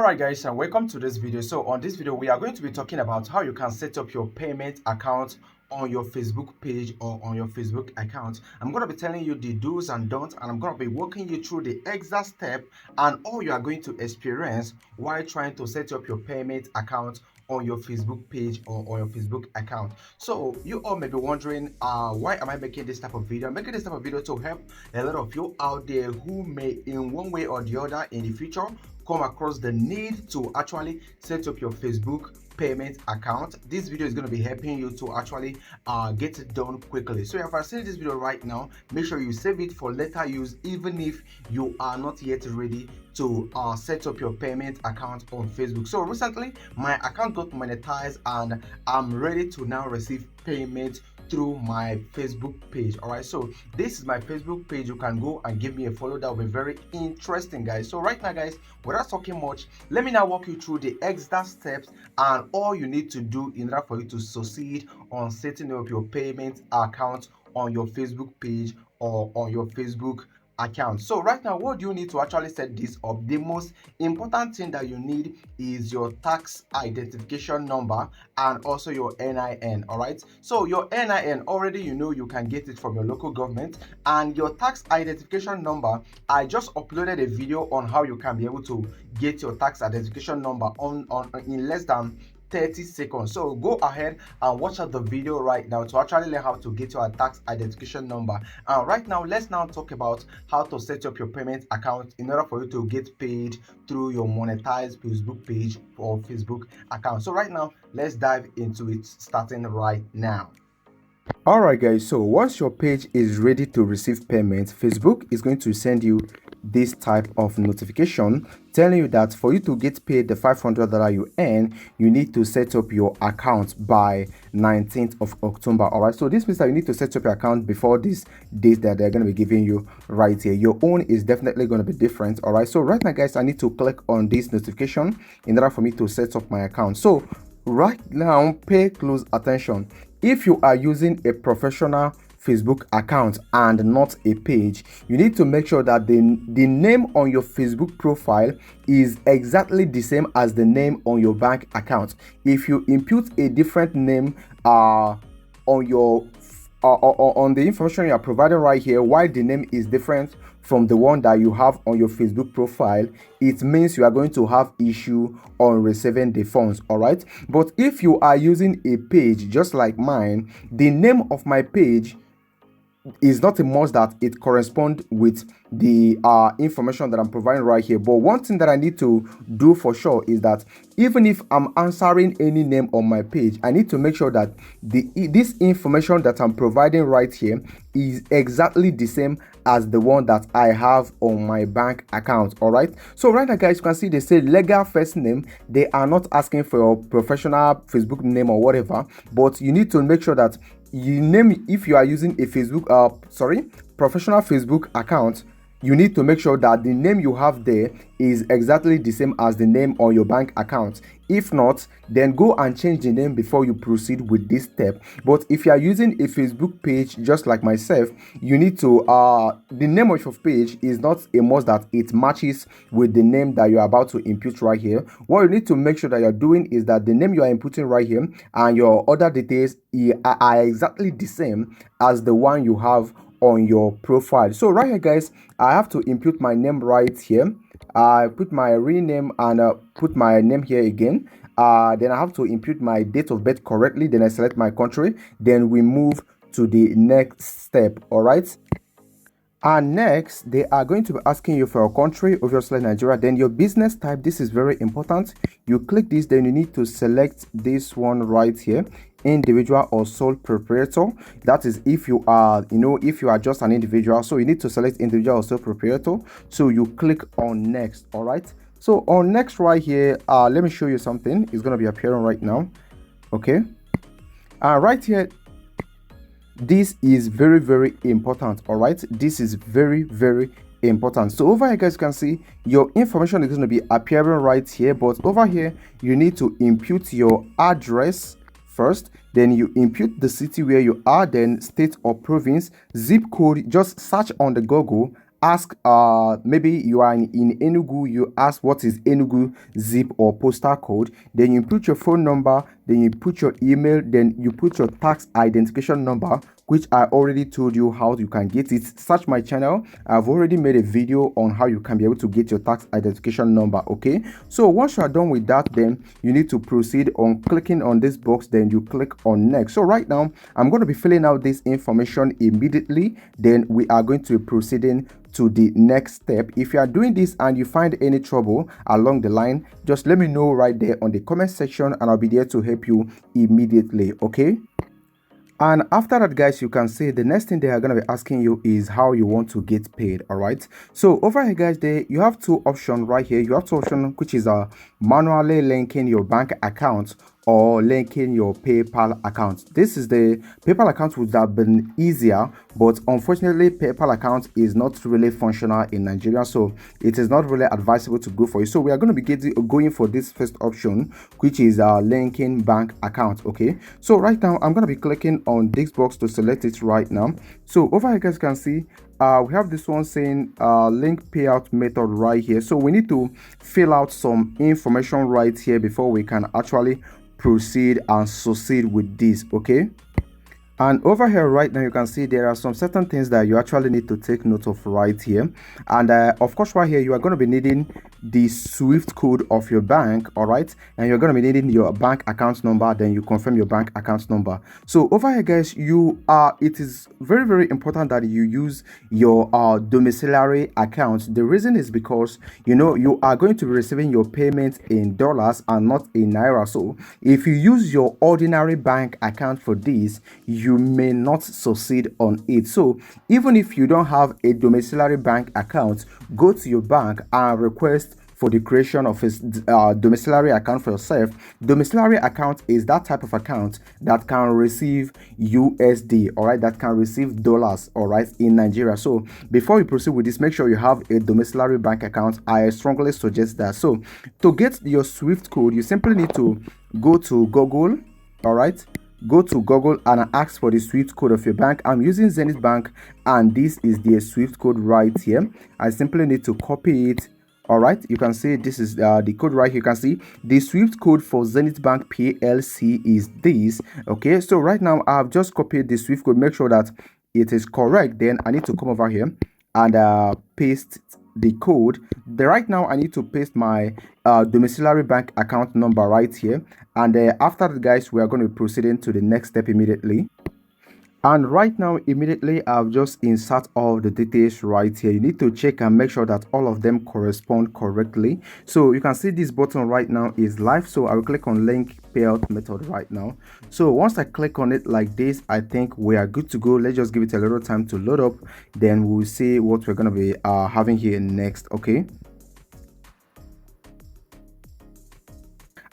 Alright guys, and welcome to this video. So on this video we are going to be talking about how you can set up your payment account on your Facebook page or on your Facebook account. I'm going to be telling you the do's and don'ts, and I'm going to be walking you through the exact step and all you are going to experience while trying to set up your payment account on your Facebook page or on your Facebook account. So you all may be wondering, why am I making this type of video? I'm making this type of video to help a lot of you out there who may in one way or the other in the future come across the need to actually set up your Facebook payment account. This video is going to be helping you to actually get it done quickly. So if you are seeing this video right now, make sure you save it for later use, even if you are not yet ready to set up your payment account on Facebook. So recently my account got monetized and I'm ready to now receive payment through my Facebook page. All right, so this is my Facebook page. You can go and give me a follow. That will be very interesting, guys. So right now, guys, without talking much, let me now walk you through the exact steps and all you need to do in order for you to succeed on setting up your payment account on your Facebook page or on your Facebook account. So right now, what do you need to actually set this up? The most important thing that you need is your tax identification number and also your NIN. All right, so your NIN already, you know, you can get it from your local government, and your tax identification number, I just uploaded a video on how you can be able to get your tax identification number on in less than 30 seconds. So go ahead and watch out the video right now to actually learn how to get your tax identification number. And right now, let's now talk about how to set up your payment account in order for you to get paid through your monetized Facebook page or Facebook account. So right now, let's dive into it, starting right now. Alright guys, so once your page is ready to receive payment, Facebook is going to send you this type of notification telling you that for you to get paid the $500 you earn, you need to set up your account by 19th of October. All right, so this means that you need to set up your account before this date that they're going to be giving you right here. Your own is definitely going to be different. All right, so right now guys, I need to click on this notification in order for me to set up my account. So right now, pay close attention. If you are using a professional Facebook account and not a page, you need to make sure that the name on your Facebook profile is exactly the same as the name on your bank account. If you impute a different name on your on the information you are providing right here, while the name is different from the one that you have on your Facebook profile, it means you are going to have issue on receiving the funds. All right, but if you are using a page just like mine, the name of my page is not a must that it correspond with the information that I'm providing right here. But one thing that I need to do for sure is that even if I'm answering any name on my page, I need to make sure that this information that I'm providing right here is exactly the same as the one that I have on my bank account. All right, so right now guys, you can see they say legal first name. They are not asking for your professional Facebook name or whatever, but you need to make sure that you name, if you are using a Facebook professional Facebook account, you need to make sure that the name you have there is exactly the same as the name on your bank account. If not, then go and change the name before you proceed with this step. But if you are using a Facebook page just like myself, you need to the name of your page is not a must that it matches with the name that you are about to input right here. What you need to make sure that you're doing is that the name you are inputting right here and your other details are exactly the same as the one you have on your profile. So right here guys, I have to input my name right here. I put my real name and put my name here again. Then I have to input my date of birth correctly. Then I select my country. Then we move to the next step. All right, and next they are going to be asking you for your country, obviously Nigeria. Then your business type, this is very important. You click this, then you need to select this one right here, individual or sole proprietor. That is if you are, if you are just an individual. So you need to select individual or sole proprietor. So you click on next. All right, so on next right here, let me show you something. It's going to be appearing right now. Okay, right here, this is very, very important. All right, this is very, very important. So over here guys, you can see your information is going to be appearing right here, but over here you need to input your address first, then you input the city where you are, then state or province, zip code. Just search on the Google ask, maybe you are in Enugu, you ask what is Enugu zip or postal code, then you put your phone number, then you put your email, then you put your tax identification number, which I already told you how you can get it. Search my channel. I've already made a video on how you can be able to get your tax identification number. Okay, so once you are done with that, then you need to proceed on clicking on this box, then you click on next. So right now I'm going to be filling out this information immediately, then we are going to be proceeding to the next step. If you are doing this and you find any trouble along the line, just let me know right there on the comment section and I'll be there to help you immediately. Okay, and after that, guys, you can see the next thing they are going to be asking you is how you want to get paid. All right, so over here, guys, you have two options right here. You have two options, which is manually linking your bank account or linking your PayPal account. This is the PayPal account would have been easier, but unfortunately PayPal account is not really functional in Nigeria, so it is not really advisable to go for it. So we are going to be going for this first option, which is linking bank account. Okay, so right now I'm going to be clicking on this box to select it right now. So over here, guys, can see we have this one saying link payout method right here. So we need to fill out some information right here before we can actually proceed and succeed with this. Okay, and over here right now you can see there are some certain things that you actually need to take note of right here. And of course right here you are going to be needing the SWIFT code of your bank. All right, and you're going to be needing your bank account number, then you confirm your bank account number. So over here, guys, it is very, very important that you use your domiciliary account. The reason is because you are going to be receiving your payment in dollars and not in naira. So if you use your ordinary bank account for this, you may not succeed on it. So even if you don't have a domiciliary bank account, go to your bank and request for the creation of a domiciliary account for yourself. Domiciliary account is that type of account that can receive USD, all right, that can receive dollars, all right, in Nigeria. So before you proceed with this, make sure you have a domiciliary bank account. I strongly suggest that. So to get your SWIFT code, you simply need to go to Google, all right. Go to Google and ask for the SWIFT code of your bank. I'm using Zenith Bank and this is the SWIFT code right here. I simply need to copy it. All right, you can see this is the code right here. You can see the SWIFT code for Zenith Bank PLC is this. Okay, so right now I've just copied the SWIFT code. Make sure that it is correct. Then I need to come over here and paste the code. Right now I need to paste my domiciliary bank account number right here, and after that, guys, we are going to be proceeding to the next step immediately. And right now immediately I've just insert all the details right here. You need to check and make sure that all of them correspond correctly. So you can see this button right now is live, so I will click on link payout method right now. So once I click on it like this, I think we are good to go. Let's just give it a little time to load up, then we'll see what we're going to be having here next. Okay,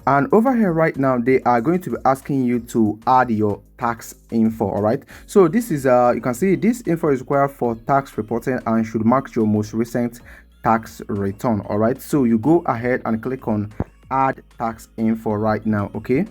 and over here right now they are going to be asking you to add your tax info. All right, so this is you can see this info is required for tax reporting and should mark your most recent tax return. All right, so you go ahead and click on add tax info right now. Okay,